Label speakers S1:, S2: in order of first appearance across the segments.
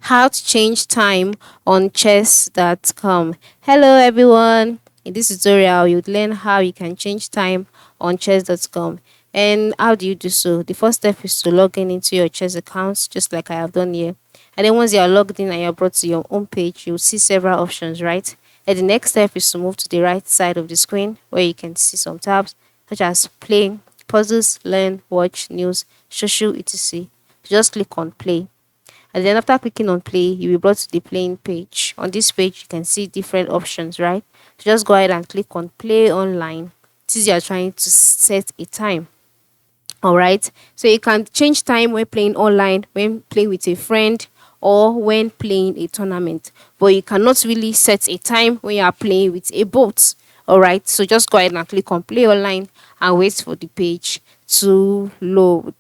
S1: How to change time on chess.com. Hello everyone. In this tutorial, you'd learn how you can change time on chess.com. And how do you do so? The first step is to log in into your chess accounts, just like I have done here. And then once you are logged in and you're brought to your home page, you'll see several options, right? And the next step is to move to the right side of the screen where you can see some tabs such as play, puzzles, learn, watch, news, social, etc. Just click on play. And then after clicking on play, you'll be brought to the playing page. On this page, you can see different options, right? So just go ahead and click on play online since you're trying to set a time. All right. So you can change time when playing online, when playing with a friend, or when playing a tournament. But you cannot really set a time when you are playing with a bot. All right. So just go ahead and click on play online and wait for the page to load.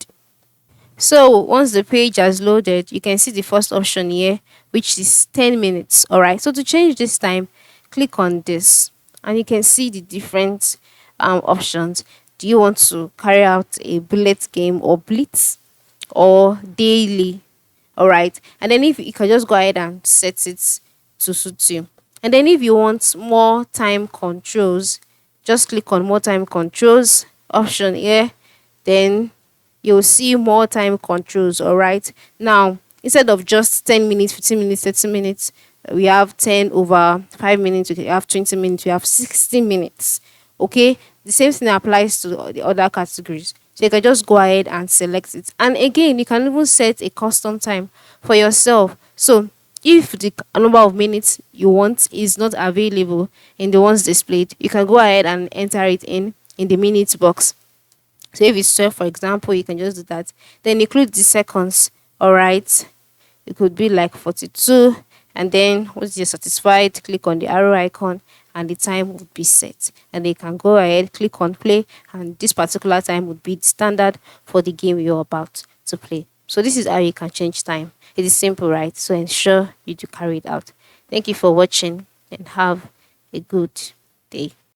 S1: So once the page has loaded, you can see the first option here, which is 10 minutes. All right. So to change this time, click on this and you can see the different options. Do you want to carry out a bullet game or blitz or daily? All right. And then if you can just go ahead and set it to suit you. And then if you want more time controls, just click on more time controls option here. Then you'll see more time controls. All right. Now, instead of just 10 minutes, 15 minutes, 30 minutes, we have 10 over 5 minutes, we have 20 minutes, we have 60 minutes. Okay. The same thing applies to the other categories. So you can just go ahead and select it. And again, you can even set a custom time for yourself. So if the number of minutes you want is not available in the ones displayed, you can go ahead and enter it in the minutes box. So if it's 12, for example, you can just do that. Then include the seconds. All right. It could be like 42. And then once you're satisfied, click on the arrow icon and the time would be set. And you can go ahead, click on play, and this particular time would be the standard for the game you're about to play. So this is how you can change time. It is simple, right? So ensure you do carry it out. Thank you for watching and have a good day.